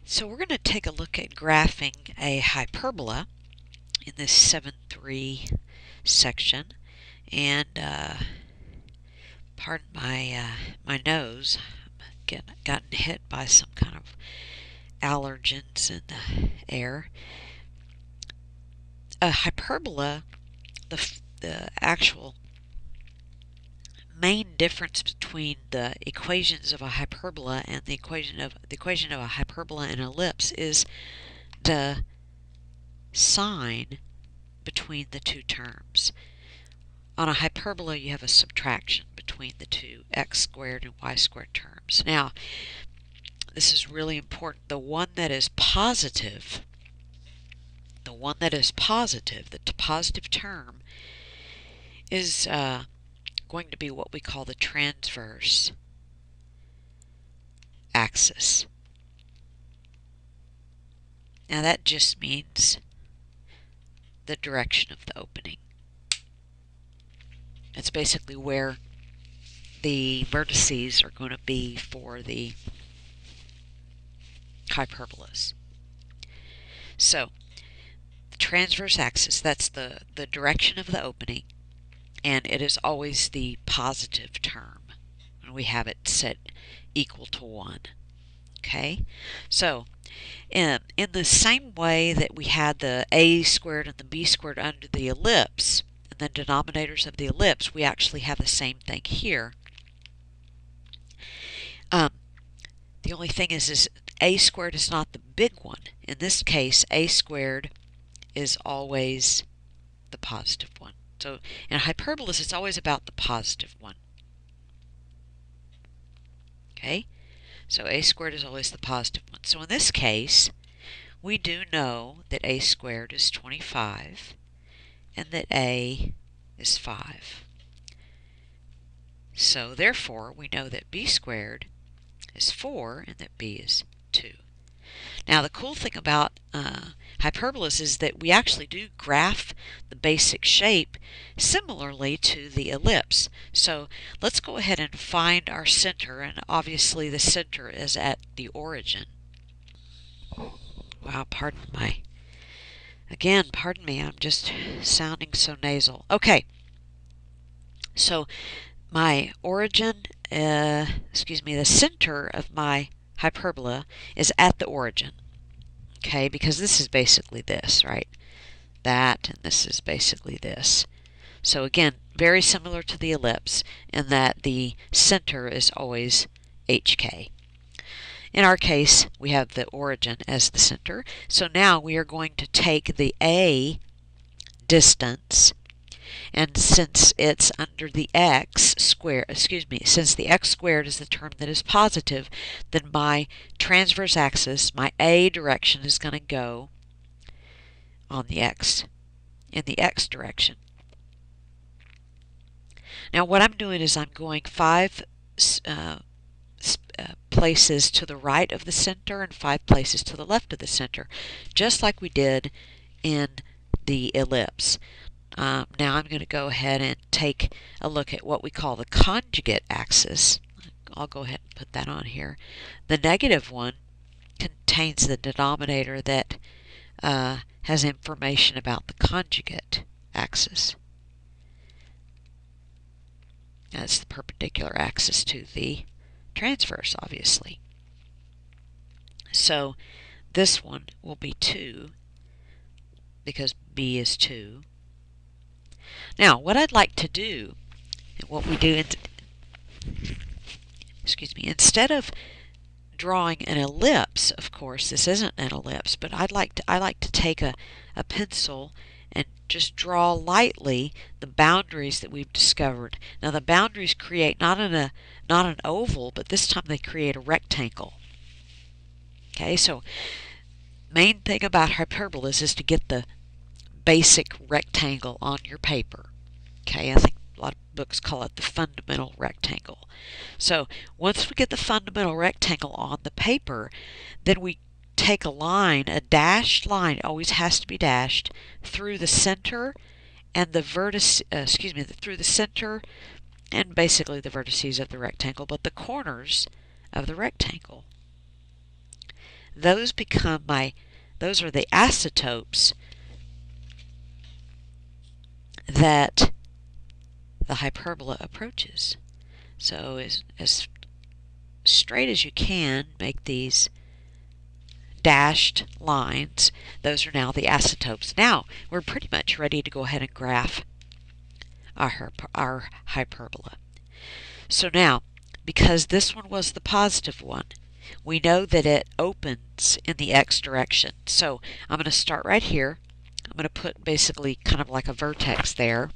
So we're going to take a look at graphing a hyperbola in this 7.3 section, and pardon my nose. I've gotten hit by some kind of allergens in the air. A hyperbola, the actual main difference between the equations of a hyperbola and the equation of a hyperbola and ellipse is the sign between the two terms. On a hyperbola, you have a subtraction between the two x squared and y squared terms. Now, this is really important. The one that is positive, the positive term, is going to be what we call the transverse axis. Now that just means the direction of the opening. It's basically where the vertices are going to be for the hyperbolas. So, the transverse axis, that's the direction of the opening, and it is always the positive term. And we have it set equal to 1. Okay? So, in the same way that we had the a squared and the b squared under the ellipse, and the denominators of the ellipse, we actually have the same thing here. The only thing is a squared is not the big one. In this case, a squared is always the positive one. So in hyperbolas, it's always about the positive one. Okay? So a squared is always the positive one. So in this case, we do know that a squared is 25 and that a is 5. So therefore, we know that b squared is 4 and that b is 2. Now the cool thing about hyperbolas is that we actually do graph the basic shape similarly to the ellipse. So let's go ahead and find our center, and obviously the center is at the origin. Wow, pardon me, I'm just sounding so nasal. Okay, so my origin, the center of my hyperbola is at the origin. Okay, because this is basically this, right? That, and this is basically this. So again, very similar to the ellipse in that the center is always HK. In our case, we have the origin as the center. So now we are going to take the A distance, and since it's under the x squared, since the x squared is the term that is positive, then my transverse axis, my A direction, is going to go on the x, in the x direction. Now what I'm doing is I'm going 5 places to the right of the center and 5 places to the left of the center, just like we did in the ellipse. Now I'm going to go ahead and take a look at what we call the conjugate axis. I'll go ahead and put that on here. The negative one contains the denominator that has information about the conjugate axis. That's the perpendicular axis to the transverse, obviously. So this one will be 2 because b is 2. Now, what I'd like to do, and what we do, instead of drawing an ellipse, of course, this isn't an ellipse, but I like to take a pencil and just draw lightly the boundaries that we've discovered. Now, the boundaries create not an oval, but this time they create a rectangle. Okay, so main thing about hyperbolas is to get the basic rectangle on your paper. Okay, I think a lot of books call it the fundamental rectangle. So once we get the fundamental rectangle on the paper, then we take a line, a dashed line, it always has to be dashed, through the center and the vertice, through the center and basically the vertices of the rectangle, but the corners of the rectangle. those are the isotopes that the hyperbola approaches. So as straight as you can, make these dashed lines. Those are now the isotopes. Now we're pretty much ready to go ahead and graph our hyperbola. So now, because this one was the positive one, we know that it opens in the x direction. So I'm going to start right here. I'm going to put basically kind of like a vertex there.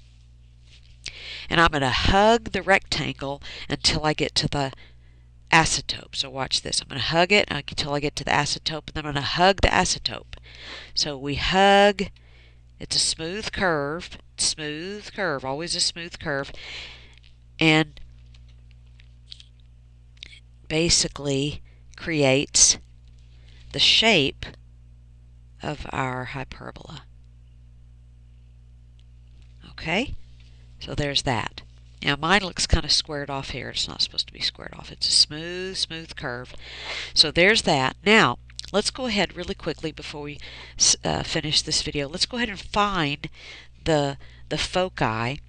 And I'm going to hug the rectangle until I get to the isotope. So watch this. I'm going to hug it until I get to the isotope, and then I'm going to hug the isotope. So we hug. It's a smooth curve, always a smooth curve, and basically creates the shape of our hyperbola. Okay, so there's that. Now mine looks kind of squared off here. It's not supposed to be squared off. It's a smooth curve. So there's that. Now let's go ahead really quickly before we finish this video. Let's go ahead and find the foci.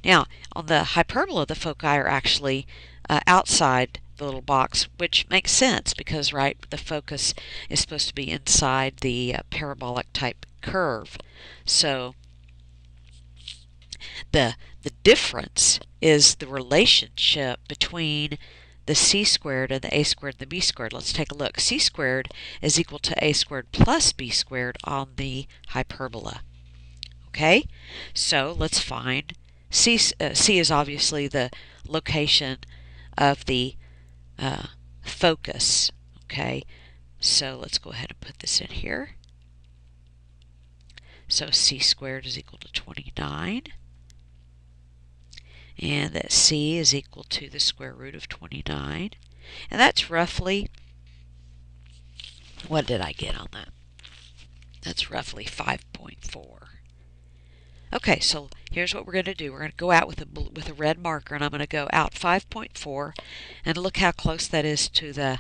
Now on the hyperbola, the foci are actually outside the little box, which makes sense because, right, the focus is supposed to be inside the parabolic type curve. So the difference is the relationship between the c squared and the a squared and the b squared. Let's take a look. C squared is equal to a squared plus b squared on the hyperbola. Okay, so let's find c. C is obviously the location of the focus. Okay, so let's go ahead and put this in here. So c squared is equal to 29. And that c is equal to the square root of 29. And that's roughly, what did I get on that? That's roughly 5.4. Okay, so here's what we're going to do. We're going to go out with a red marker, and I'm going to go out 5.4, and look how close that is to the,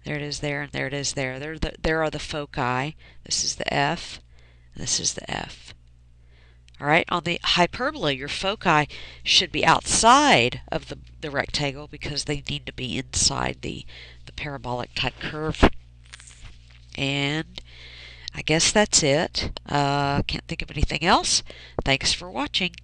there it is there, and there it is there. There are the foci. This is the F, this is the F. All right, on the hyperbola, your foci should be outside of the rectangle because they need to be inside the parabolic type curve. And I guess that's it. Can't think of anything else. Thanks for watching.